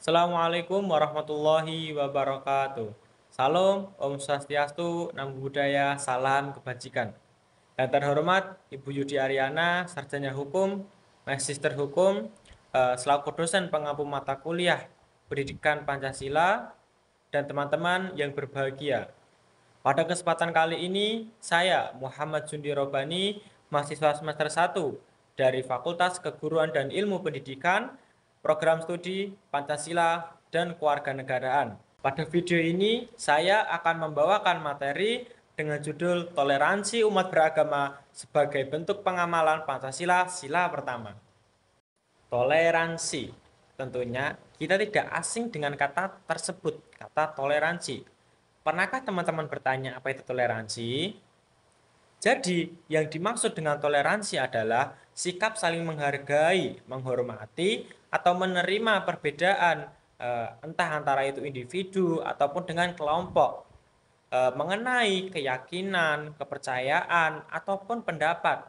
Assalamualaikum warahmatullahi wabarakatuh. Salam, Om Swastiastu, Namo Buddhaya, salam kebajikan. Yang terhormat Ibu Yudi Aryana, Sarjana Hukum, Magister Hukum, selaku dosen pengampu mata kuliah Pendidikan Pancasila, dan teman-teman yang berbahagia. Pada kesempatan kali ini, saya Muhammad Sundi Robani, mahasiswa semester 1 dari Fakultas Keguruan dan Ilmu Pendidikan, Program Studi Pancasila dan Kewarganegaraan. Pada video ini, saya akan membawakan materi dengan judul Toleransi Umat Beragama sebagai bentuk pengamalan Pancasila sila pertama. Toleransi. Tentunya kita tidak asing dengan kata tersebut, kata toleransi. Pernahkah teman-teman bertanya apa itu toleransi? Jadi, yang dimaksud dengan toleransi adalah sikap saling menghargai, menghormati, atau menerima perbedaan, entah antara itu individu ataupun dengan kelompok, mengenai keyakinan, kepercayaan, ataupun pendapat.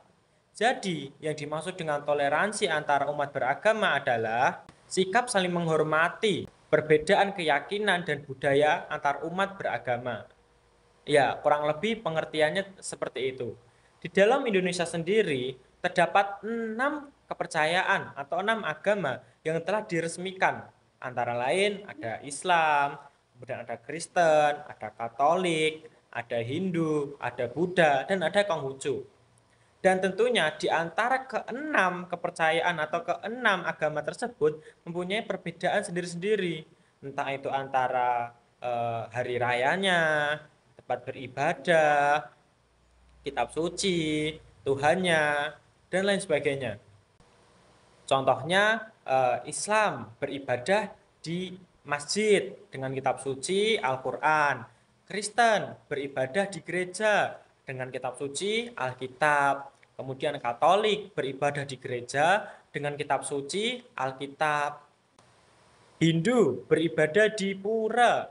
Jadi, yang dimaksud dengan toleransi antara umat beragama adalah sikap saling menghormati perbedaan keyakinan dan budaya antar umat beragama. Ya, kurang lebih pengertiannya seperti itu. Di dalam Indonesia sendiri, terdapat 6 kepercayaan atau 6 agama yang telah diresmikan. Antara lain ada Islam, kemudian ada Kristen, ada Katolik, ada Hindu, ada Buddha, dan ada Konghucu. Dan tentunya di antara keenam kepercayaan atau keenam agama tersebut mempunyai perbedaan sendiri-sendiri. Entah itu antara hari rayanya, tempat beribadah, kitab suci, Tuhannya, dan lain sebagainya. Contohnya Islam beribadah di masjid dengan kitab suci Al-Quran. Kristen beribadah di gereja dengan kitab suci Alkitab. Kemudian Katolik beribadah di gereja dengan kitab suci Alkitab. Hindu beribadah di pura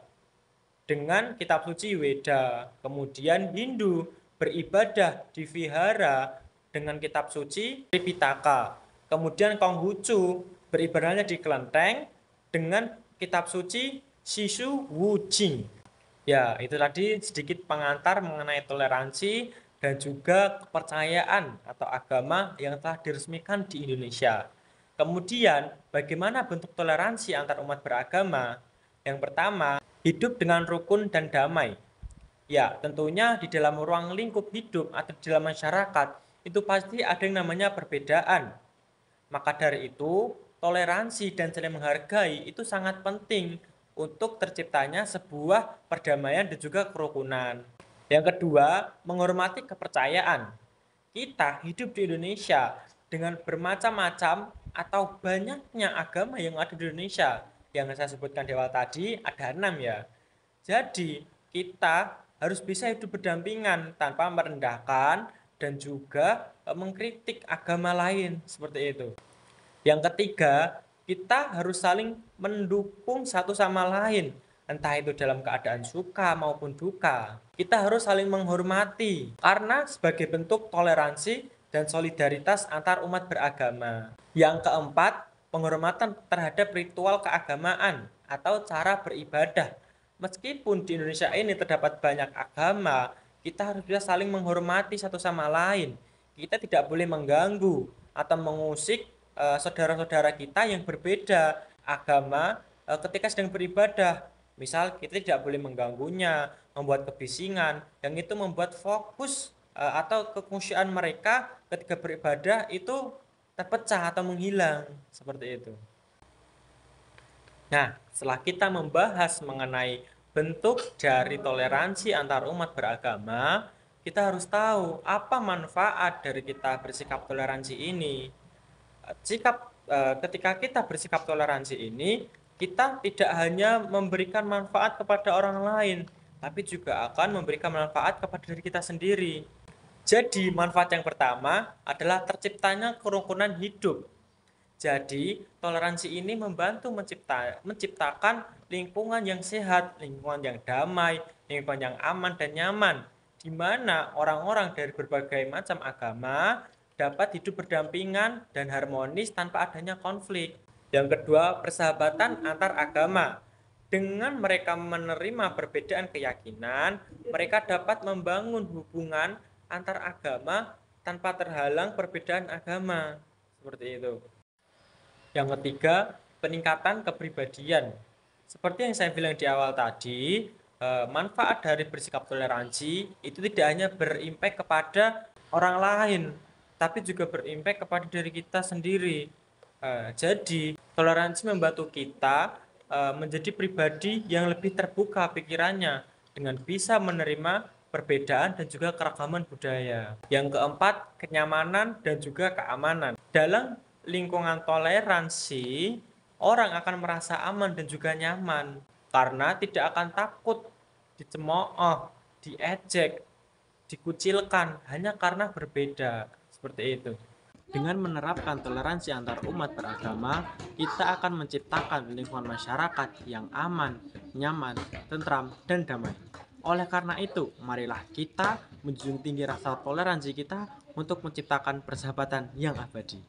dengan kitab suci Weda. Kemudian Hindu beribadah di vihara dengan kitab suci Tripitaka. Kemudian Konghucu beribadahnya di kelenteng dengan kitab suci Shishu Wujing. Ya, itu tadi sedikit pengantar mengenai toleransi dan juga kepercayaan atau agama yang telah diresmikan di Indonesia. Kemudian, bagaimana bentuk toleransi antar umat beragama? Yang pertama, hidup dengan rukun dan damai. Ya, tentunya di dalam ruang lingkup hidup atau di dalam masyarakat, itu pasti ada yang namanya perbedaan. Maka dari itu, toleransi dan saling menghargai itu sangat penting untuk terciptanya sebuah perdamaian dan juga kerukunan. Yang kedua, menghormati kepercayaan. Kita hidup di Indonesia dengan bermacam-macam atau banyaknya agama yang ada di Indonesia. Yang saya sebutkan di awal tadi ada 6 ya. Jadi, kita harus bisa hidup berdampingan tanpa merendahkan dan juga mengkritik agama lain seperti itu. Yang ketiga, kita harus saling mendukung satu sama lain, entah itu dalam keadaan suka maupun duka. Kita harus saling menghormati, karena sebagai bentuk toleransi dan solidaritas antar umat beragama. Yang keempat, penghormatan terhadap ritual keagamaan atau cara beribadah. Meskipun di Indonesia ini terdapat banyak agama, kita harus bisa saling menghormati satu sama lain. Kita tidak boleh mengganggu atau mengusik saudara-saudara kita yang berbeda agama ketika sedang beribadah. Misal kita tidak boleh mengganggunya, membuat kebisingan, yang itu membuat fokus atau kekhusyuan mereka ketika beribadah itu terpecah atau menghilang seperti itu. Nah, setelah kita membahas mengenai bentuk dari toleransi antar umat beragama, kita harus tahu apa manfaat dari kita bersikap toleransi ini. Ketika kita bersikap toleransi ini, kita tidak hanya memberikan manfaat kepada orang lain, tapi juga akan memberikan manfaat kepada diri kita sendiri. Jadi, manfaat yang pertama adalah terciptanya kerukunan hidup. Jadi, toleransi ini membantu menciptakan lingkungan yang sehat, lingkungan yang damai, lingkungan yang aman dan nyaman, di mana orang-orang dari berbagai macam agama dapat hidup berdampingan dan harmonis tanpa adanya konflik. Yang kedua, persahabatan antar agama. Dengan mereka menerima perbedaan keyakinan, mereka dapat membangun hubungan antar agama tanpa terhalang perbedaan agama. Seperti itu. Yang ketiga, peningkatan kepribadian. Seperti yang saya bilang di awal tadi, manfaat dari bersikap toleransi itu tidak hanya berimpact kepada orang lain, tapi juga berimpact kepada diri kita sendiri. Jadi, toleransi membantu kita menjadi pribadi yang lebih terbuka pikirannya dengan bisa menerima perbedaan dan juga keragaman budaya. Yang keempat, kenyamanan dan juga keamanan. Dalam lingkungan toleransi, orang akan merasa aman dan juga nyaman karena tidak akan takut dicemooh, diejek, dikucilkan hanya karena berbeda. Seperti itu. Dengan menerapkan toleransi antar umat beragama, kita akan menciptakan lingkungan masyarakat yang aman, nyaman, tentram, dan damai. Oleh karena itu, marilah kita menjunjung tinggi rasa toleransi kita untuk menciptakan persahabatan yang abadi.